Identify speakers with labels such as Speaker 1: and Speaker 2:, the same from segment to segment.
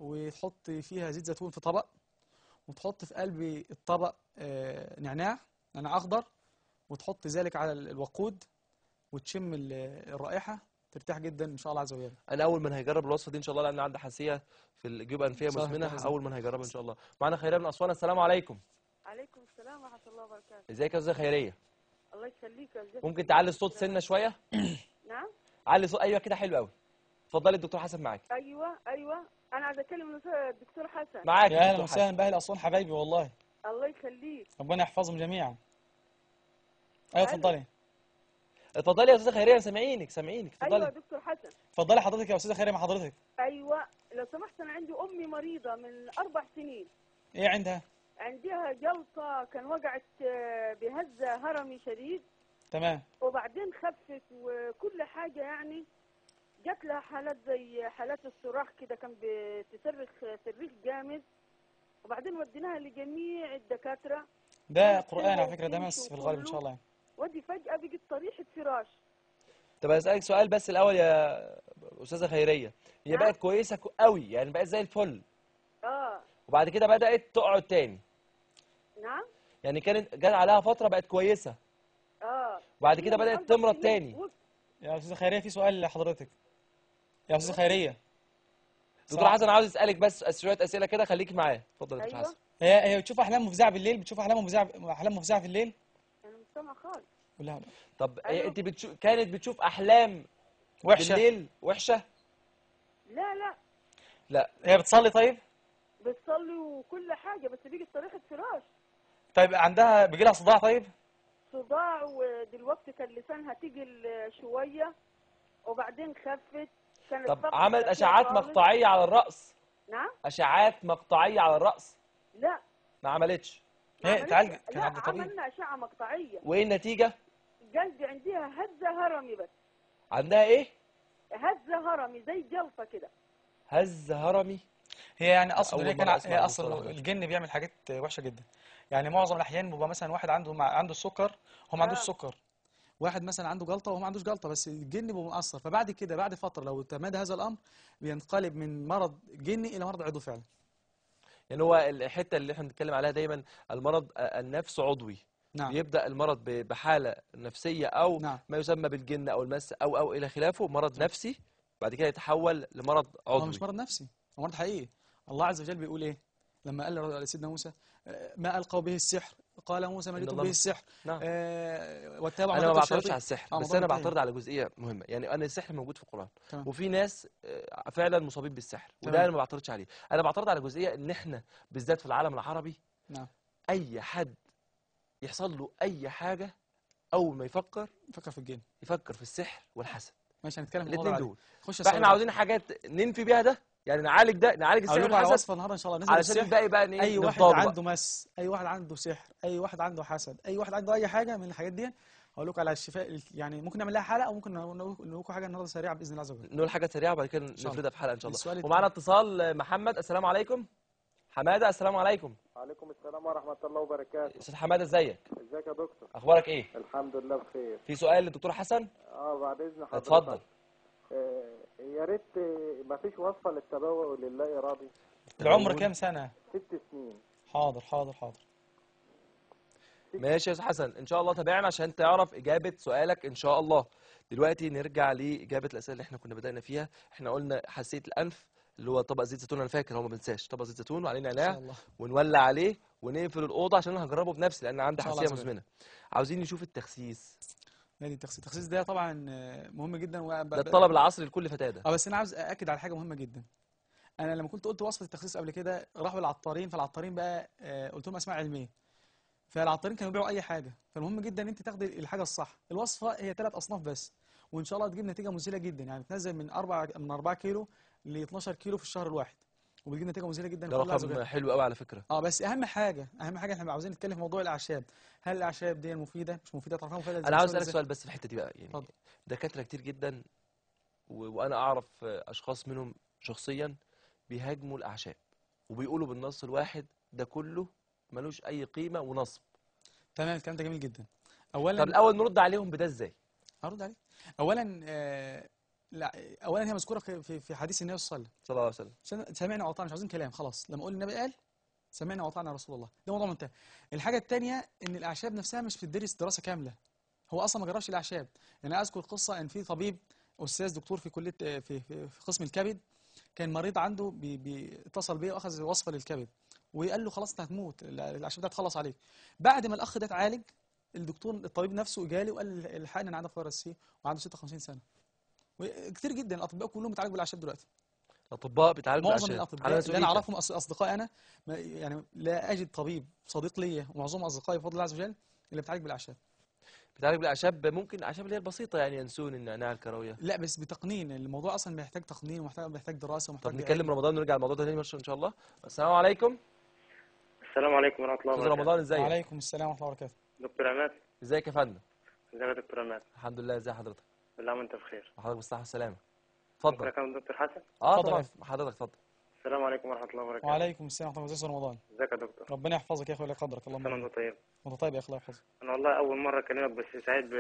Speaker 1: وتحط فيها زيت زيتون في طبق، وتحط في قلب الطبق نعناع أخضر، وتحط ذلك على الوقود وتشم الرائحة، ترتاح جدا إن شاء الله عز وجل.
Speaker 2: انا اول من هيجرب الوصفه دي ان شاء الله، لان عندي حساسيه في الجيوب الانفيه مزمنه، اول من هيجربها ان شاء الله. معانا خيريه من اسوان. السلام عليكم.
Speaker 3: عليكم السلام ورحمة الله وبركاته.
Speaker 2: ازيك يا استاذه خيريه؟
Speaker 3: الله يخليك يا زلمة.
Speaker 2: ممكن تعلي الصوت سنه شويه؟
Speaker 3: نعم.
Speaker 2: علي صوت. ايوه كده حلو قوي. اتفضلي الدكتور حسن معاك.
Speaker 3: ايوه انا عايزه اكلم الدكتور حسن.
Speaker 2: معاك.
Speaker 1: يا اهلا وسهلا باهل اسوان حبايبي والله.
Speaker 3: الله يخليك.
Speaker 1: ربنا يحفظهم جميعا. ايوه اتفضلي.
Speaker 2: اتفضلي يا استاذه خيريه، سامعينك اتفضلي.
Speaker 3: ايوه يا دكتور حسن.
Speaker 1: اتفضلي حضرتك يا استاذه خيريه. مع حضرتك.
Speaker 3: ايوه لو سمحت، انا عندي امي مريضه من 4 سنين.
Speaker 1: ايه عندها؟
Speaker 3: عندها جلطه، كان وقعت بهزه هرمي شديد.
Speaker 1: تمام.
Speaker 3: وبعدين خفت وكل حاجه يعني. جات لها حالات زي حالات الصراخ كده، كان بتصرخ صريخ جامد. وبعدين وديناها لجميع الدكاتره.
Speaker 1: ده قرآن على فكره، ده مس في الغالب ان شاء الله.
Speaker 3: ودي فجأة بقت طريحة فراش.
Speaker 2: طب اسالك سؤال بس الاول يا استاذه خيريه، هي بقت كويسه قوي يعني، بقت زي الفل؟ وبعد كده بدات تقعد تاني؟
Speaker 3: نعم.
Speaker 2: يعني كانت جات عليها فتره بقت كويسه. وبعد كده بدات تمرض تاني.
Speaker 1: يا استاذه خيريه في سؤال لحضرتك. يا استاذه خيريه.
Speaker 2: دكتور حسن عاوز اسالك بس شويه اسئله كده، خليكي معايا. اتفضل يا دكتور حسن.
Speaker 1: هي بتشوف احلام مفزعه بالليل؟ بتشوف احلام مفزعه في الليل؟
Speaker 3: انا مش سامعه خالص.
Speaker 1: لا.
Speaker 2: طب انت كانت بتشوف احلام
Speaker 1: وحشه
Speaker 2: بالليل وحشه؟
Speaker 3: لا.
Speaker 1: هي بتصلي؟ طيب
Speaker 3: بتصلي وكل حاجه، بس بيجي طريحه فراش.
Speaker 1: طيب عندها بيجي لها صداع؟ طيب
Speaker 3: صداع، ودلوقتي كان لسانها تقل شويه وبعدين خفت. كانت
Speaker 2: طب عملت اشعات مقطعيه على الراس؟
Speaker 3: نعم.
Speaker 2: اشعات مقطعيه على الراس؟
Speaker 3: لا
Speaker 2: ما عملتش.
Speaker 1: هي اتعالجت؟
Speaker 3: لا عملنا اشعه مقطعيه.
Speaker 2: وايه النتيجه؟
Speaker 3: قلبي عندها هزه هرمي بس.
Speaker 2: عندها ايه؟
Speaker 3: هزه هرمي زي جلطه كده.
Speaker 2: هزه هرمي؟
Speaker 1: هي يعني اصل هي اصل الجن بيعمل حاجات وحشه جدا. يعني معظم الاحيان بيبقى مثلا واحد عنده السكر، هو ما عندوش سكر. واحد مثلا عنده جلطه وهو ما عندوش جلطه، بس الجن بيبقى مؤثر، فبعد كده بعد فتره لو تمادى هذا الامر بينقلب من مرض جني الى مرض عضوي فعلا.
Speaker 2: يعني هو الحته اللي احنا بنتكلم عليها دايما، المرض النفس عضوي.
Speaker 1: نعم.
Speaker 2: بيبدا المرض بحاله نفسيه او
Speaker 1: نعم.
Speaker 2: ما يسمى بالجن او المس او الى خلافه، مرض نفسي، بعد كده يتحول لمرض عضوي.
Speaker 1: هو مش مرض نفسي، هو مرض حقيقي. الله عز وجل بيقول ايه لما قال لسيدنا موسى ما القوا به السحر؟ قال موسى ما جئتم به السحر.
Speaker 2: نعم.
Speaker 1: واتبعوا
Speaker 2: انا ما بعترضش على السحر، بس انا بعترض على جزئيه مهمه. يعني انا السحر موجود في القران، وفي ناس فعلا مصابين بالسحر، وده انا ما بعترضش عليه. انا بعترض على جزئيه ان احنا بالذات في العالم العربي،
Speaker 1: نعم،
Speaker 2: اي حد يحصل له اي حاجه اول ما يفكر
Speaker 1: في الجن،
Speaker 2: يفكر في السحر والحسد.
Speaker 1: ماشي هنتكلم في
Speaker 2: الاثنين دول.
Speaker 1: خش
Speaker 2: فاحنا عاوزين حاجات ننفي بيها ده، يعني نعالج ده، نعالج السحر والحسد.
Speaker 1: على وصفه النهارده ان شاء الله نزل
Speaker 2: علشان الباقي بقى
Speaker 1: اي واحد عنده مس، اي واحد عنده سحر، اي واحد عنده حسد، اي واحد عنده اي حاجه من الحاجات دي، هقول لكم على الشفاء. يعني ممكن نعمل لها حلقه، او ممكن نقول لكم حاجه النهارده سريعه باذن الله عز وجل.
Speaker 2: نقول حاجه سريعه وبعد كده نفردها في حلقه ان شاء الله. ومعانا اتصال محمد. السلام عليكم. حماده السلام عليكم.
Speaker 4: وعليكم السلام ورحمه الله وبركاته.
Speaker 2: استاذ حماده ازيك؟
Speaker 4: ازيك يا دكتور؟
Speaker 2: اخبارك ايه؟
Speaker 4: الحمد لله بخير.
Speaker 2: في سؤال للدكتور حسن؟
Speaker 4: بعد اذن حضرتك.
Speaker 2: اتفضل.
Speaker 4: يا ريت ما فيش وصفه للتبوء لله ارادي.
Speaker 1: العمر كام سنه؟
Speaker 4: 6 سنين.
Speaker 1: حاضر حاضر حاضر.
Speaker 2: ماشي يا استاذ حسن، ان شاء الله تابعنا عشان تعرف اجابه سؤالك ان شاء الله. دلوقتي نرجع لاجابه الاسئله اللي احنا كنا بدانا فيها. احنا قلنا حساسيه الانف اللي هو طبق زيت زيتون، انا فاكر هو ما بنساش طبق زيت زيتون وعليه نعناع ونولع عليه ونقفل الاوضه، عشان انا هجربه بنفسي لان عندي حساسيه مزمنه. عاوزين نشوف التخسيس.
Speaker 1: نادي التخسيس ده طبعا مهم جدا،
Speaker 2: ده الطلب العصري لكل فتاه ده.
Speaker 1: بس انا عاوز ااكد على حاجه مهمه جدا. انا لما كنت قلت وصفه التخسيس قبل كده راحوا للعطارين، فالعطارين بقى قلت لهم اسماء علميه، فالعطارين كانوا بيبيعوا اي حاجه. فالمهم جدا ان انت تاخدي الحاجه الصح. الوصفه هي 3 اصناف بس، وان شاء الله تجيب نتيجه مذهله جدا. يعني تنزل من 4 كيلو ل 12 كيلو في الشهر الواحد، وبتجيب نتيجه مذهله جدا.
Speaker 2: ده رقم حلو قوي على فكره.
Speaker 1: بس اهم حاجه احنا عاوزين نتكلم في موضوع الاعشاب. هل الاعشاب دي مفيده مش مفيده؟ تعرفها مفيده؟
Speaker 2: انا عاوز اسالك سؤال بس في الحته دي بقى. يعني دكاتره كتير جدا وانا اعرف اشخاص منهم شخصيا بيهاجموا الاعشاب وبيقولوا بالنص الواحد ده كله ملوش اي قيمه ونصب.
Speaker 1: تمام، الكلام ده جميل جدا. اولا
Speaker 2: طب الاول نرد عليهم بده ازاي؟
Speaker 1: هرد عليه. اولا لا، اولا هي مذكوره في حديث النبي صلى الله عليه
Speaker 2: صلى الله عليه وسلم.
Speaker 1: وسلم، سمعنا واطعنا، مش عاوزين كلام خلاص. لما اقول النبي قال سمعنا واطعنا رسول الله، ده موضوع منتهي. الحاجه الثانيه ان الاعشاب نفسها مش بتدرس دراسه كامله، هو اصلا ما جربش الاعشاب. يعني انا اذكر قصه ان في طبيب استاذ دكتور في كليه في قسم الكبد، كان مريض عنده اتصل بيه واخذ وصفه للكبد، وقال له خلاص انت هتموت، الاعشاب ده هتخلص عليك. بعد ما الاخ ده اتعالج، الدكتور الطبيب نفسه جالي وقال الحقني انا عندي فيروس سي وعنده 56 سنه. وكتير جدا الاطباء كلهم بيتعالجوا بالاعشاب دلوقتي.
Speaker 2: الاطباء بيتعالجوا
Speaker 1: معظم
Speaker 2: بالأعشاب على
Speaker 1: الاطباء اللي انا
Speaker 2: مسؤوليتك.
Speaker 1: اعرفهم اصدقائي انا، يعني لا اجد طبيب صديق ليا، ومعظم اصدقائي بفضل الله عز وجل اللي بيتعالج بالاعشاب.
Speaker 2: بيتعالج بالاعشاب، ممكن الاعشاب اللي هي البسيطه، يعني ينسون، النعناع، الكراويه.
Speaker 1: لا بس بتقنين، الموضوع اصلا محتاج تقنين ومحتاج دراسه
Speaker 2: طب
Speaker 1: ومحتاج
Speaker 2: نتكلم
Speaker 1: علم.
Speaker 2: رمضان ونرجع الموضوع ده تاني ان شاء الله. السلام عليكم.
Speaker 5: السلام عليكم ورحمة الله
Speaker 2: استاذ
Speaker 5: وبركاته.
Speaker 2: رمضان، ازيك؟
Speaker 1: وعليكم السلام ورحمه الله وبركاته.
Speaker 5: دكتور عماد،
Speaker 2: ازيك يا فندم؟
Speaker 5: ازيك يا دكتور عماد؟
Speaker 2: الحمد لله، ازي حضرتك؟
Speaker 5: بالله وانت بخير.
Speaker 2: وحضرتك بالصحه والسلامه.
Speaker 5: ممكن
Speaker 2: اتفضل.
Speaker 5: اكلم دكتور حسن؟
Speaker 1: اتفضل
Speaker 2: طبعا
Speaker 1: يا فندم.
Speaker 2: حضرتك اتفضل.
Speaker 5: السلام عليكم ورحمة الله وبركاته.
Speaker 1: وعليكم السلام ورحمه الله وبركاته. رمضان،
Speaker 5: ازيك يا دكتور؟
Speaker 1: ربنا يحفظك يا اخي ولا يقدرك، اللهم
Speaker 5: سنة
Speaker 1: امين.
Speaker 5: وانت طيب.
Speaker 1: وانت طيب يا اخي، الله يحفظك.
Speaker 5: انا والله اول مرة اكلمك، بس سعيد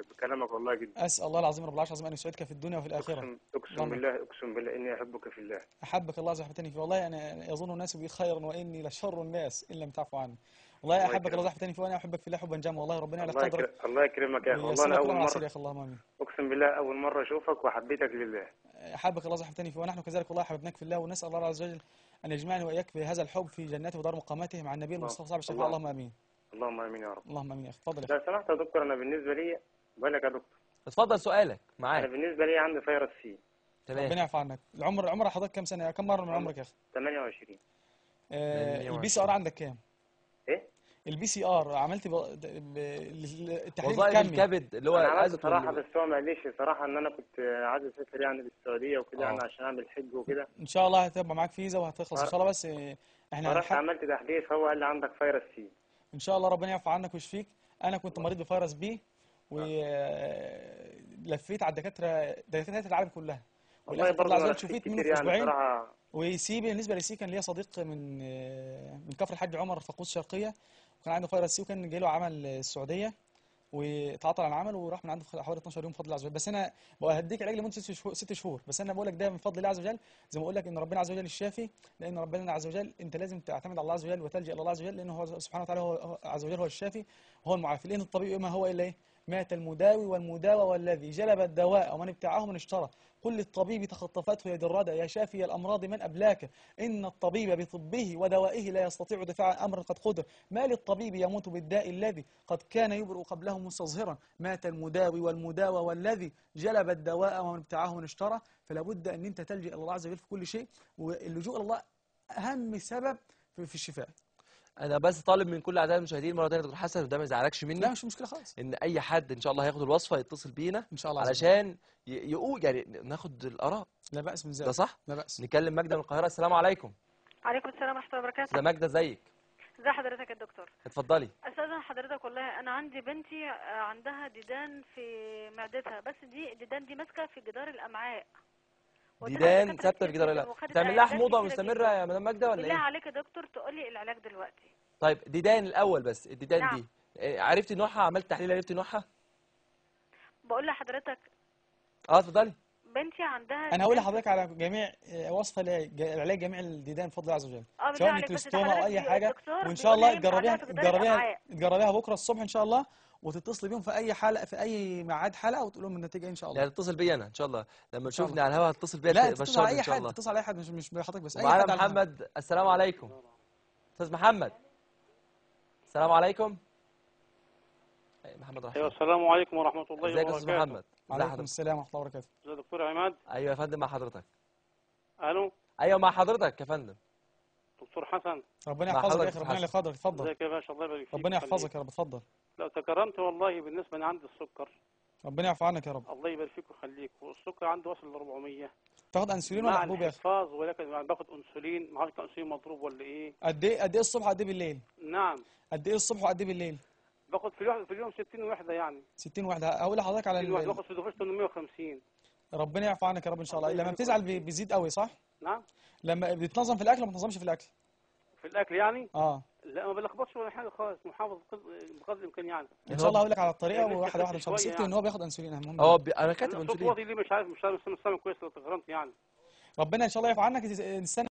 Speaker 5: بكلامك والله جدا.
Speaker 1: اسال الله العظيم رب العرش العظيم ان يسعدك في الدنيا وفي الاخره.
Speaker 5: اقسم
Speaker 1: اللهم
Speaker 5: بالله، اقسم بالله اني احبك في الله.
Speaker 1: احبك الله زحفتني فيه، والله انا يظن الناس بي خيرا واني لشر الناس ان لم تعفو عني. والله
Speaker 5: الله
Speaker 1: احبك الله
Speaker 5: يكرمك.
Speaker 1: زحفتني فيه، وانا احبك في الله حبا جما، والله ربنا على
Speaker 5: الله
Speaker 1: قدرك
Speaker 5: الله يكرمك يا اخي، والله
Speaker 1: ويسلمك
Speaker 5: انا
Speaker 1: كل
Speaker 5: اول
Speaker 1: من عسير يا
Speaker 5: مرة،
Speaker 1: اخي، اللهم امين.
Speaker 5: اقسم بالله اول مرة اشوفك وحبيتك لله.
Speaker 1: احبك الله زحفتني فيه، ونحن كذلك والله حببناك في الله، ونسال الله عز وجل ان يجمعني واياك بهذا الحب في جناته ودار مقامته مع النبي المصطفى صاحب الشفاعه،
Speaker 5: الله.
Speaker 1: اللهم امين.
Speaker 5: اللهم امين يا رب.
Speaker 1: اللهم امين يا اخي. اتفضل يا اخي.
Speaker 5: لو سمحت يا دكتور، انا بالنسبة لي بالك يا دكتور،
Speaker 2: اتفضل سؤالك
Speaker 5: انا
Speaker 2: معاك.
Speaker 5: بالنسبة لي عندي فيروس سي.
Speaker 2: تمام.
Speaker 1: ربنا يعفو عنك. عمر حضرتك كام سنه، كم مره من عمرك يا اخي؟
Speaker 5: 28.
Speaker 1: البي سي ار عندك كام؟
Speaker 5: ايه؟
Speaker 1: البي سي ار عملت التحليل
Speaker 2: وظائف
Speaker 1: الكمي؟
Speaker 2: الكبد اللي هو
Speaker 5: انا عملت
Speaker 2: عايز
Speaker 5: صراحه، بس هو ما قاليش صراحه ان انا كنت عايز اسافر يعني للسعوديه وكده، يعني
Speaker 2: آه.
Speaker 5: عشان اعمل حج وكده.
Speaker 1: ان شاء الله هتبقى معاك فيزا وهتخلص ان شاء الله، بس احنا
Speaker 5: فرحت عملت تحليل، فهو قال لي عندك فيروس سي.
Speaker 1: ان شاء الله ربنا يعفو عنك ويشفيك. انا كنت مريض بفيروس بي، ولفيت على دكاتره العالم كلها،
Speaker 5: والله
Speaker 1: وللاسف
Speaker 5: برضه
Speaker 1: الله عز
Speaker 5: انا
Speaker 1: وجل
Speaker 5: لفيت
Speaker 1: شفيت منه
Speaker 5: كتير
Speaker 1: في
Speaker 5: يعني
Speaker 1: اسبوعين.
Speaker 5: صراحه.
Speaker 1: وسي بالنسبه لسي كان ليا صديق من كفر الحاج عمر فقوس الشرقيه، وكان عنده فيروس سي، وكان جاي له عمل السعوديه وتعاطى عن العمل وراح من عنده في حوالي 12 يوم بفضل الله عز وجل. بس انا هديك علاج لمده 6 شهور، بس انا بقول لك ده من فضل الله عز وجل، زي ما اقول لك ان ربنا عز وجل الشافي، لان ربنا عز وجل انت لازم تعتمد على الله عز وجل وتلجا الى الله عز وجل، لانه هو سبحانه وتعالى هو عز وجل هو الشافي وهو المعافي. لان الطبيب ما هو الا ايه؟ مات المداوي والمداوى والذي جلب الدواء ومن ابتاعه من اشترى. قل للطبيب تخطفته يد الردى يا شافي الامراض من ابلاك، ان الطبيب بطبه ودوائه لا يستطيع دفاع امر قد قدر. ما للطبيب يموت بالداء الذي قد كان يبرئ قبله مستظهرا، مات المداوي والمداوى والذي جلب الدواء ومن ابتاعه من اشترى. فلا بد ان انت تلجا الى الله عز وجل في كل شيء، واللجوء الى الله اهم سبب في الشفاء.
Speaker 2: انا بس طالب من كل اعزائي المشاهدين مره ثانيه يا دكتور حسن، وده ما يزعلكش مني،
Speaker 1: لا مش مشكله خالص،
Speaker 2: ان اي حد ان شاء الله هياخد الوصفه يتصل بينا
Speaker 1: ان شاء الله عز وجل.
Speaker 2: علشان يقول يعني ناخد الاراء.
Speaker 1: لا باس من
Speaker 2: ده
Speaker 1: ذلك،
Speaker 2: صح؟
Speaker 1: لا باس.
Speaker 2: نكلم ماجده من القاهره. السلام عليكم.
Speaker 6: عليكم السلام ورحمة الله وبركاته.
Speaker 2: ده ماجده، ازيك؟
Speaker 6: ازي حضرتك يا دكتور؟
Speaker 2: اتفضلي.
Speaker 6: استاذن حضرتك، والله انا عندي بنتي عندها ديدان في معدتها، بس الديدان دي ماسكة في جدار الامعاء.
Speaker 2: ديدان ثابته في جدار الامعاء، بتعمل لها حموضه مستمره يا مدام ماجده ولا
Speaker 6: بالله
Speaker 2: ايه؟
Speaker 6: عليك يا دكتور تقول لي العلاج دلوقتي.
Speaker 2: طيب ديدان الاول، بس الديدان
Speaker 6: نعم.
Speaker 2: دي عرفتي نوعها؟ عملت تحليل عرفتي نوعها؟
Speaker 6: بقول لحضرتك
Speaker 2: اتفضلي.
Speaker 6: بنتي عندها
Speaker 1: انا هقول لحضرتك على جميع وصفه لعلاج جميع الديدان بفضل الله عز وجل،
Speaker 6: بالله
Speaker 1: سواء
Speaker 6: عليك، بس
Speaker 1: نيكروستوما او اي حاجه،
Speaker 6: الدكتور
Speaker 1: وان شاء الله
Speaker 6: بيقول لي ينفع لها في جدار الأمعاء.
Speaker 1: تجربيها بكره الصبح ان شاء الله، وتتصلي بيهم في اي حلقه، في اي ميعاد حلقه، وتقول لهم النتيجه ان شاء الله.
Speaker 2: يعني تتصل بيا انا ان شاء الله لما
Speaker 1: شاء
Speaker 2: تشوفني
Speaker 1: الله.
Speaker 2: على الهواء هتتصل بيا
Speaker 1: لا تتصل على
Speaker 2: تبشرني
Speaker 1: اي
Speaker 2: ان شاء
Speaker 1: حد،
Speaker 2: الله.
Speaker 1: تتصل على اي حد، مش بحضرتك بس، اي
Speaker 2: ومعانا
Speaker 1: حد على الهواء.
Speaker 2: محمد. السلام عليكم استاذ محمد. السلام عليكم. محمد رحمه
Speaker 7: ايوه
Speaker 2: الله.
Speaker 7: السلام عليكم ورحمه الله
Speaker 2: ازيك يا استاذ
Speaker 7: وبركاته.
Speaker 2: محمد؟ ازي
Speaker 1: وعليكم
Speaker 2: حضرتك؟
Speaker 1: السلام ورحمه الله وبركاته.
Speaker 7: ازي دكتور عماد؟
Speaker 2: ايوه يا فندم مع حضرتك.
Speaker 7: الو
Speaker 2: ايوه مع حضرتك يا فندم.
Speaker 7: دكتور حسن،
Speaker 1: ربنا
Speaker 2: مع
Speaker 1: يحفظك يا
Speaker 2: حضرتك
Speaker 1: اخي، ربنا
Speaker 2: حسن.
Speaker 1: يقدرك، اتفضل.
Speaker 7: ازيك يا باشا؟ الله يبارك فيك.
Speaker 1: ربنا
Speaker 7: ويخليك.
Speaker 1: يحفظك يا رب، اتفضل.
Speaker 7: لو تكرمت والله بالنسبه انا عندي السكر،
Speaker 1: ربنا يعفو عنك يا رب.
Speaker 7: الله يبارك فيك ويخليك، والسكر عندي وصل ل 400
Speaker 1: تاخد انسولين ولا
Speaker 7: مع
Speaker 1: حبوب يا اخي؟
Speaker 7: الحفاظ، ولكن يعني باخد انسولين، ما اعرفش انسولين مضروب ولا ايه.
Speaker 1: قد ايه الصبح وقد ايه بالليل؟
Speaker 7: نعم
Speaker 1: قد ايه الصبح وقد ايه بالليل؟
Speaker 7: باخد في اليوم 60 وحده، يعني
Speaker 1: 60 وحده. هقول لحضرتك على
Speaker 7: 60 وحده، باخد في دوفاش 850.
Speaker 1: ربنا يعفو عنك يا رب ان شاء الله.
Speaker 7: الله
Speaker 1: لما
Speaker 7: يبارك
Speaker 1: بتزعل
Speaker 7: فيك.
Speaker 1: بيزيد قوي صح؟
Speaker 7: نعم
Speaker 1: لما بتنظم في الاكل وما بتنظمش في الاكل؟
Speaker 7: في الاكل يعني. لا ما بلخبطش ولا حاجه خالص، محافظ بقدر الامكان يعني.
Speaker 1: ان شاء الله هقول لك على الطريقه
Speaker 7: يعني
Speaker 1: واحده واحده ان شاء الله.
Speaker 7: شوية
Speaker 1: بس ان هو
Speaker 7: يعني.
Speaker 1: بياخد انسولين اهم
Speaker 2: اه
Speaker 1: جدا.
Speaker 2: انا كاتب
Speaker 7: صوت
Speaker 2: انسولين.
Speaker 7: واطي ليه مش عارف مش سامع كويس لو تغرمت يعني.
Speaker 1: ربنا ان شاء الله يعفو عنك. نستنى